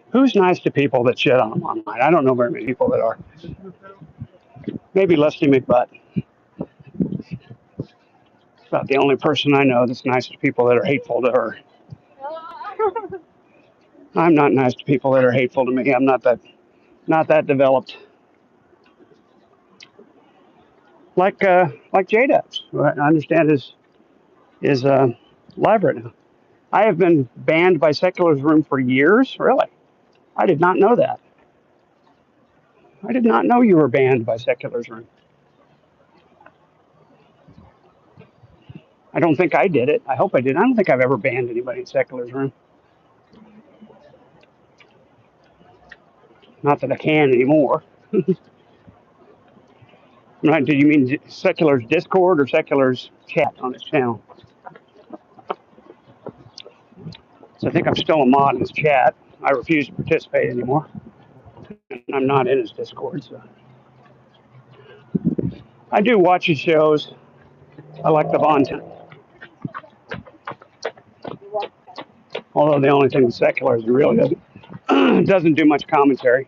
Who's nice to people that shit on them online? I don't know very many people that are. Maybe Lusty McButt. About the only person I know that's nice to people that are hateful to her. I'm not nice to people that are hateful to me. I'm not that developed. Like J-Dubs, who I understand is live right now. I have been banned by Secular's Room for years. Really, I did not know that. I did not know you were banned by Secular's Room. I don't think I did it. I hope I did. I don't think I've ever banned anybody in Secular's Room. Not that I can anymore. Right, did you mean Secular's Discord or Secular's chat on his channel? So I think I'm still a mod in his chat. I refuse to participate anymore. And I'm not in his Discord. So I do watch his shows. I like the content. Although the only thing with Secular is he really doesn't do much commentary.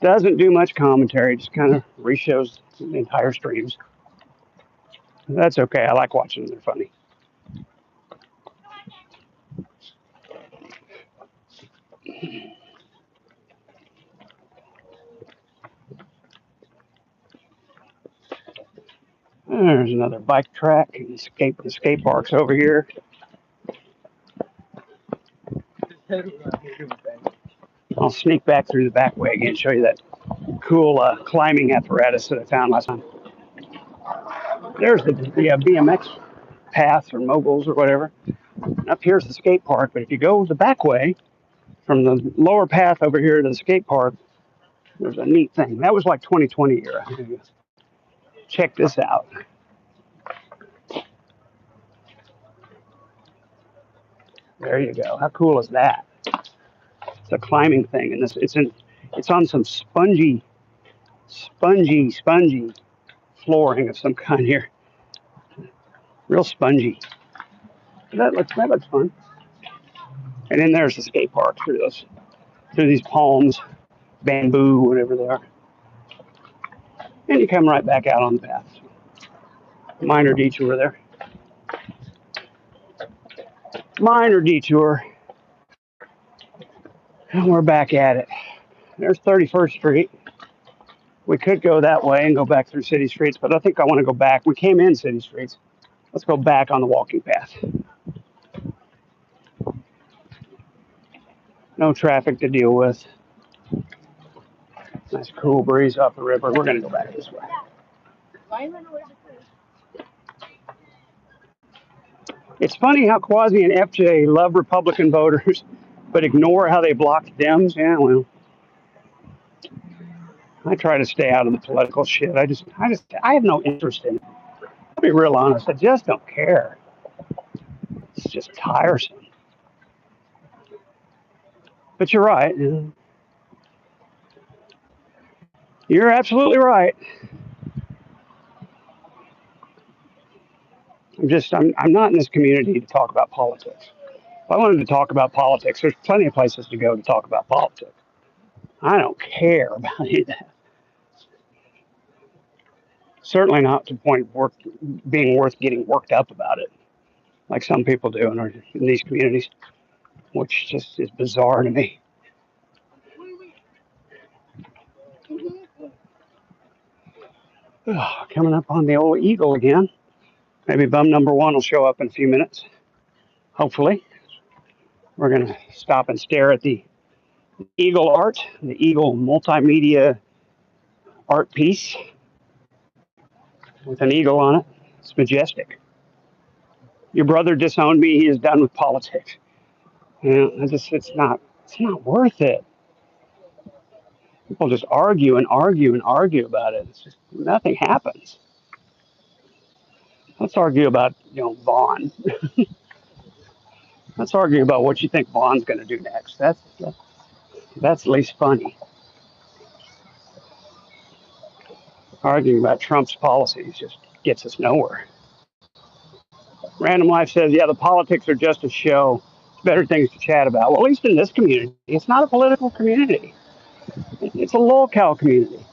Doesn't do much commentary, just kind of reshows the entire streams. That's okay. I like watching them. They're funny. There's another bike track and skate parks over here. I'll sneak back through the back way again and show you that cool climbing apparatus that I found last time. There's the BMX paths or moguls or whatever. And up here's the skate park, but if you go the back way from the lower path over here to the skate park, there's a neat thing. That was like 2020 era. Check this out. There you go. How cool is that? It's a climbing thing, and it's on some spongy flooring of some kind here. Real spongy. That looks fun. And then there's the skate park through these palms, bamboo, whatever they are. And you come right back out on the path. Minor detour there. Minor detour. And we're back at it. There's 31st Street. We could go that way and go back through city streets, but I think I want to go back. We came in city streets. Let's go back on the walking path. No traffic to deal with. Nice cool breeze off the river. We're going to go back this way. It's funny how Quasi and FJ love Republican voters, but ignore how they blocked Dems. Yeah, well, I try to stay out of the political shit. I have no interest in it. I'll be real honest. I just don't care. It's just tiresome. But you're right. You're absolutely right. I'm not in this community to talk about politics. If I wanted to talk about politics, there's plenty of places to go to talk about politics. I don't care about any of that. Certainly not to the point of being worth getting worked up about it, like some people do in these communities, which just is bizarre to me. Coming up on the old Eagle again. Maybe bum number one will show up in a few minutes. Hopefully. We're going to stop and stare at the Eagle art, the Eagle multimedia art piece with an eagle on it. It's majestic. Your brother disowned me. He is done with politics. It's not worth it. People just argue and argue and argue about it. It's just nothing happens. Let's argue about Vaughn. Let's argue about what you think Vaughn's going to do next. That's at least funny. Arguing about Trump's policies just gets us nowhere. Random Life says, yeah, the politics are just a show. Better things to chat about. Well, at least in this community, it's not a political community. It's a locale community.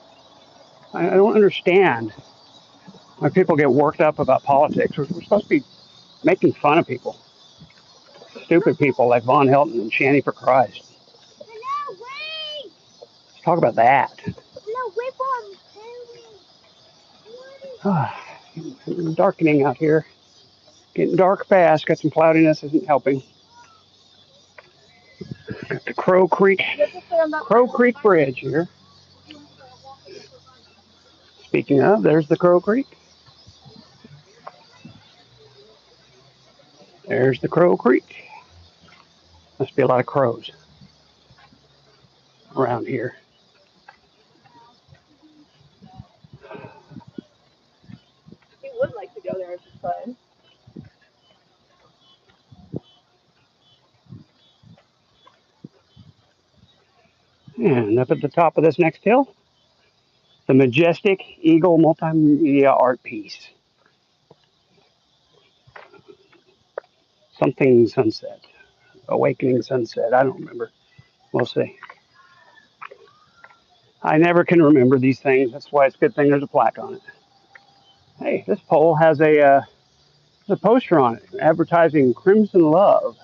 I don't understand why people get worked up about politics. We're supposed to be making fun of people. Stupid people like Von Helton and Shanny for Christ. Let's talk about that. Darkening out here. Getting dark fast. Got some cloudiness. Isn't helping. Got the Crow Creek Bridge here. Speaking of, there's the Crow Creek. There's the Crow Creek. Must be a lot of crows around here. He would like to go there if it's fun. And up at the top of this next hill, the majestic Eagle multimedia art piece. Something sunset. Awakening sunset. I don't remember. We'll see. I never can remember these things. That's why it's a good thing there's a plaque on it. Hey, this pole has a poster on it advertising Crimson Love.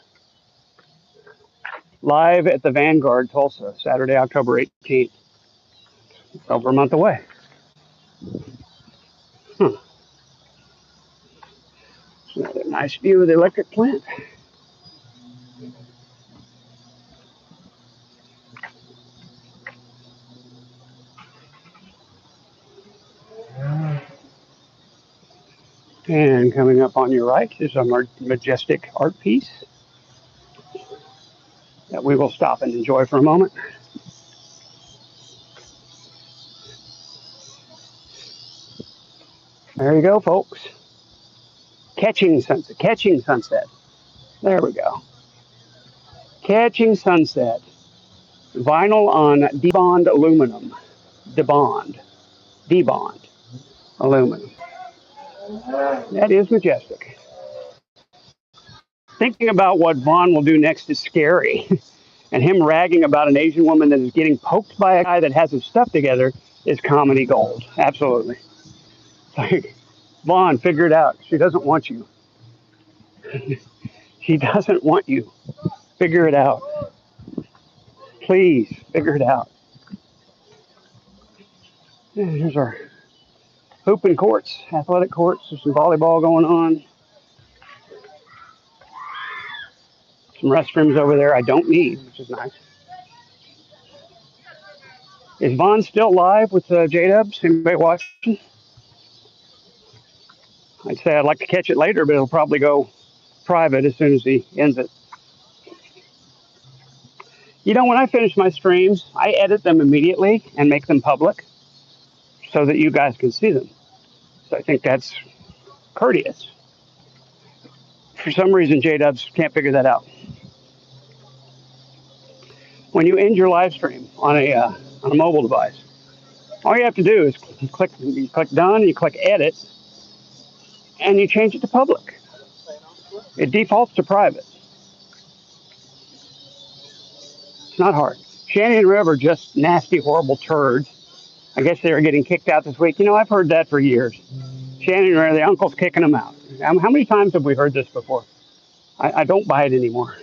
Live at the Vanguard, Tulsa, Saturday, October 18th. It's over a month away. Another nice view of the electric plant. And coming up on your right is a majestic art piece that we will stop and enjoy for a moment. There you go, folks. Catching sunset. Catching sunset. There we go. Catching sunset. Vinyl on debond aluminum. Debond. Debond aluminum. That is majestic. Thinking about what Vaughn will do next is scary. And him ragging about an Asian woman that is getting poked by a guy that has his stuff together is comedy gold. Absolutely. Like, Vaughn, figure it out. She doesn't want you. She doesn't want you. Figure it out. Please, figure it out. Here's our hooping courts, athletic courts. There's some volleyball going on. Some restrooms over there I don't need, which is nice. Is Vaughn still live with J-Dubs? Anybody watching? I'd say I'd like to catch it later, but it'll probably go private as soon as he ends it. You know, when I finish my streams, I edit them immediately and make them public so that you guys can see them. So I think that's courteous. For some reason, J-Dubs can't figure that out. When you end your live stream on a mobile device, all you have to do is click done, you click edit, and you change it to public. It defaults to private. It's not hard. Shannon and Rev are just nasty, horrible turds. I guess they're getting kicked out this week. You know, I've heard that for years. Shannon and Rev, the uncle's kicking them out. How many times have we heard this before? I don't buy it anymore.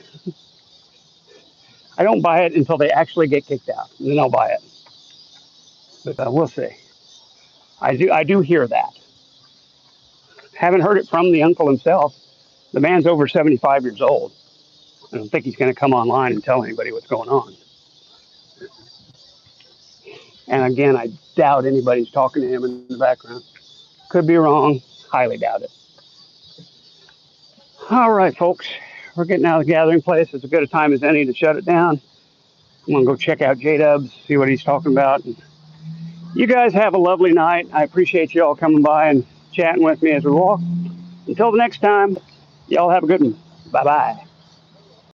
I don't buy it until they actually get kicked out, and then I'll buy it. But we'll see. I do hear that. Haven't heard it from the uncle himself. The man's over 75 years old. I don't think he's going to come online and tell anybody what's going on. And again, I doubt anybody's talking to him in the background. Could be wrong. Highly doubt it. All right, folks. We're getting out of the gathering place. It's as good a time as any to shut it down. I'm going to go check out J-Dubs, see what he's talking about. And you guys have a lovely night. I appreciate you all coming by and chatting with me as we walk. Until the next time, y'all have a good one. Bye-bye.